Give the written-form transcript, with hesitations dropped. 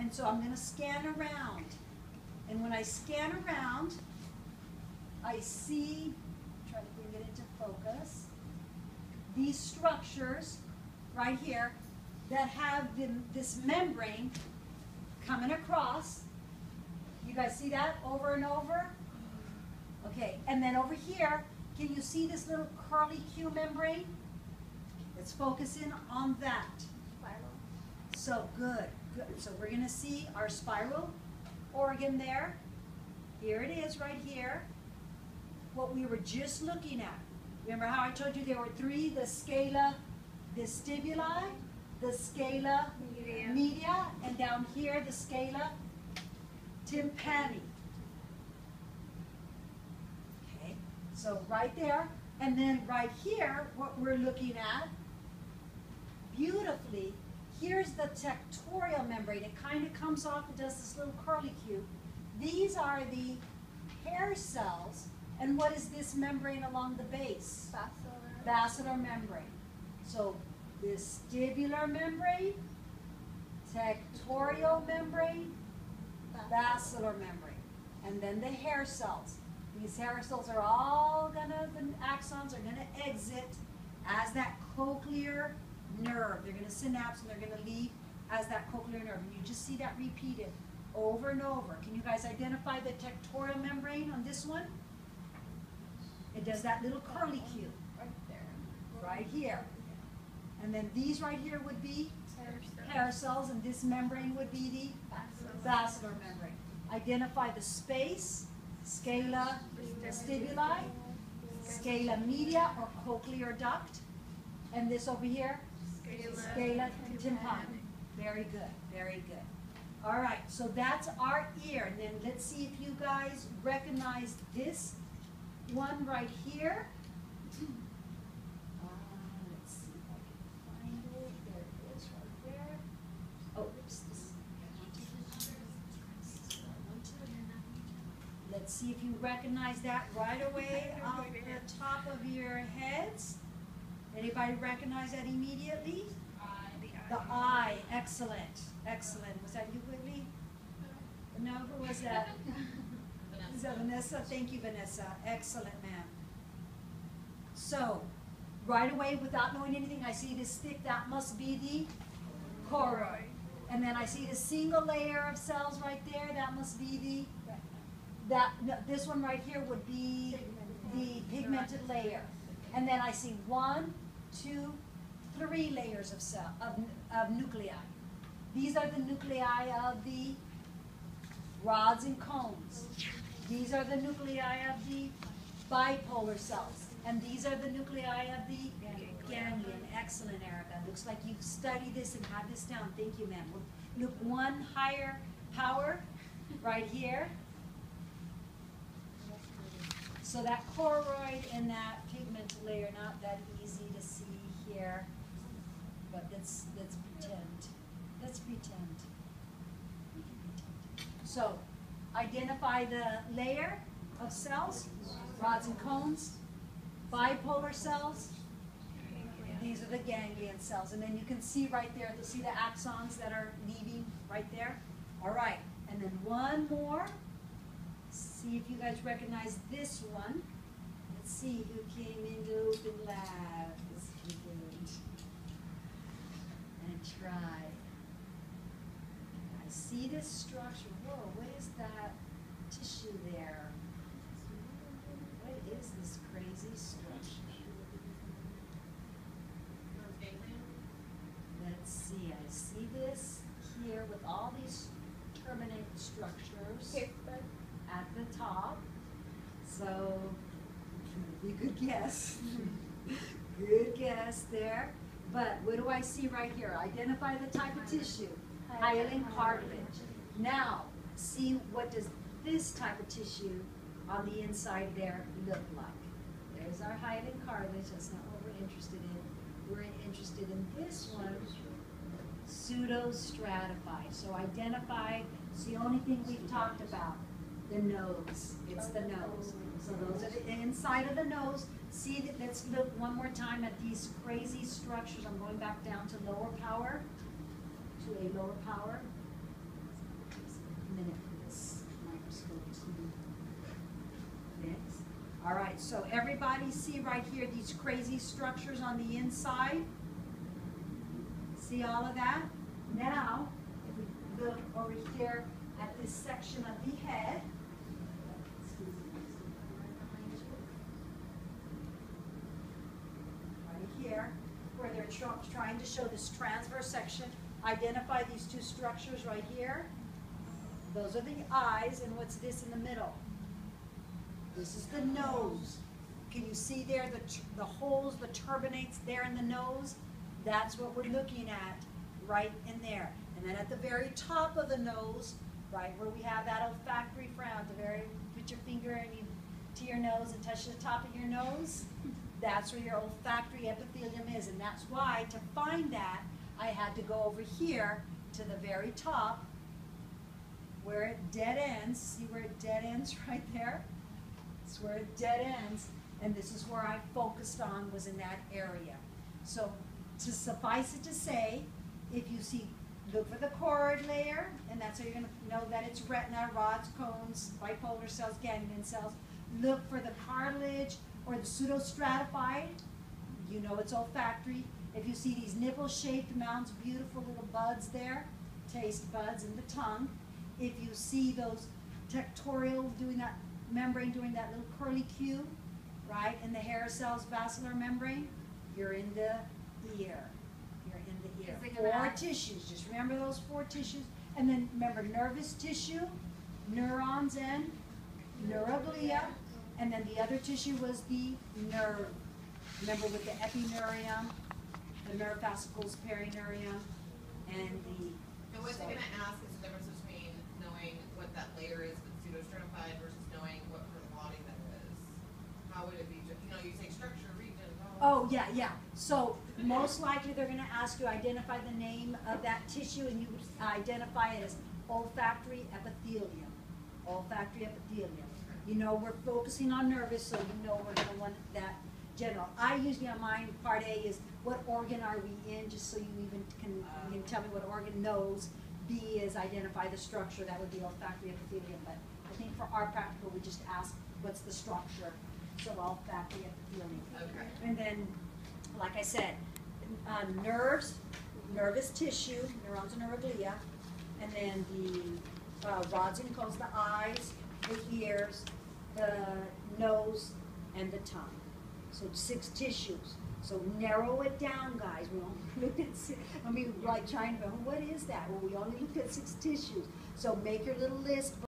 And so I'm going to scan around. And when I scan around, I see, try to bring it into focus, these structures right here that have this membrane coming across. You guys see that over and over? Okay, and then over here, can you see this little curly Q membrane? Let's focus in on that. So good, good. So we're going to see our spiral organ there. Here it is right here. What we were just looking at. Remember how I told you there were three, the scala vestibuli, the scala media, and down here the scala tympani. Okay, so right there, and then right here, what we're looking at, beautifully, here's the tectorial membrane. It kind of comes off, it does this little curlicue. These are the hair cells, and what is this membrane along the base? Basilar membrane. So vestibular membrane, tectorial membrane, basilar membrane, and then the hair cells. These hair cells are all gonna, the axons are gonna exit as that cochlear nerve. They're gonna synapse and they're gonna leave as that cochlear nerve. And you just see that repeated over and over. Can you guys identify the tectorial membrane on this one? It does that little curlicue. Right there. Right here. And then these right here would be hair cells, and this membrane would be the basilar membrane. Identify the space, scala vestibuli, scala media or cochlear duct, and this over here, scala tympani. Very good, very good. All right, so that's our ear. And then let's see if you guys recognize this one right here. Let's see if I can find it. There it is right there. Oh, oops. Let's see if you recognize that right away off the top of your heads. Anybody recognize that immediately? The eye. Excellent. Excellent. Was that you, Whitney? No, who was that? Is that Vanessa? Thank you, Vanessa. Excellent, ma'am. So, right away, without knowing anything, I see this stick. That must be the choroid. And then I see the single layer of cells right there. That must be this one right here would be the pigmented layer. And then I see 1, 2, 3 layers of of nuclei. These are the nuclei of the rods and cones. These are the nuclei of the bipolar cells. And these are the nuclei of the ganglion. Excellent, Erica. Looks like you've studied this and had this down. Thank you, ma'am. Look one higher power right here. So that choroid and that pigmented layer, not that easy to see here. But let's pretend. Let's pretend. So, identify the layer of cells, rods and cones, bipolar cells. These are the ganglion cells. And then you can see right there, you see the axons that are leaving right there? All right. And then one more. See if you guys recognize this one. Let's see who came into open lab this weekend. And try. I see this structure. Whoa, what is that tissue there? What is this crazy structure? Let's see. I see this here with all these terminate structures at the top. So, be a good guess. Good guess there. But what do I see right here? Identify the type of tissue. Hyaline cartilage. Now, see what does this type of tissue on the inside there look like. There's our hyaline cartilage. That's not what we're interested in. We're interested in this one, pseudostratified. So identify, it's the only thing we've talked about. The nose. It's the nose. So those are the inside of the nose. See that. Let's look one more time at these crazy structures. I'm going back down to lower power. To a lower power. All right, so everybody see right here these crazy structures on the inside? See all of that? Now, if we look over here at this section of the head, right here, where they're trying to show this transverse section, identify these two structures right here. Those are the eyes, and what's this in the middle? This is the nose. Can you see there the holes, the turbinates there in the nose? That's what we're looking at right in there. And then at the very top of the nose, right where we have that olfactory frown, put your finger to your nose and touch the top of your nose. That's where your olfactory epithelium is. And that's why, to find that, I had to go over here to the very top where it dead ends. See where it dead ends right there? It's where it dead ends. And this is where I focused on, was in that area. So to suffice it to say, if you see, look for the choroid layer, and that's how you're going to know that it's retina, rods, cones, bipolar cells, ganglion cells. Look for the cartilage or the pseudostratified, you know it's olfactory. If you see these nipple-shaped mounds, beautiful little buds there, taste buds in the tongue. If you see those tectorial doing that membrane, doing that little curly Q, right, in the hair cells, basilar membrane, you're in the ear. You're in the ear. Four tissues. Just remember those four tissues. And then remember nervous tissue, neurons, and neuroglia. And then the other tissue was the nerve. Remember with the epineurium, the nerve fascicles, perineurium, and the... And what they're going to ask is the difference between knowing what that layer is with pseudostratified versus knowing what part of the body that is. How would it be, you know, you say structure, region, Oh, yeah, yeah. So most likely they're going to ask you identify the name of that tissue, and you identify it as olfactory epithelium. Olfactory epithelium. You know, we're focusing on nervous, so you know we're going to want that general. I usually on mine, part A is what organ are we in, just so you even can tell me what organ knows. B is identify the structure, that would be olfactory epithelium. But I think for our practical, we just ask what's the structure. So olfactory epithelium. Okay. And then, like I said, nerves, nervous tissue, neurons and neuroglia, and then the rods and cones, the eyes, the ears, the nose, and the tongue. So 6 tissues. So narrow it down, guys. We only looked at 6. I mean, like trying to go, what is that? Well, we only looked at 6 tissues. So make your little list.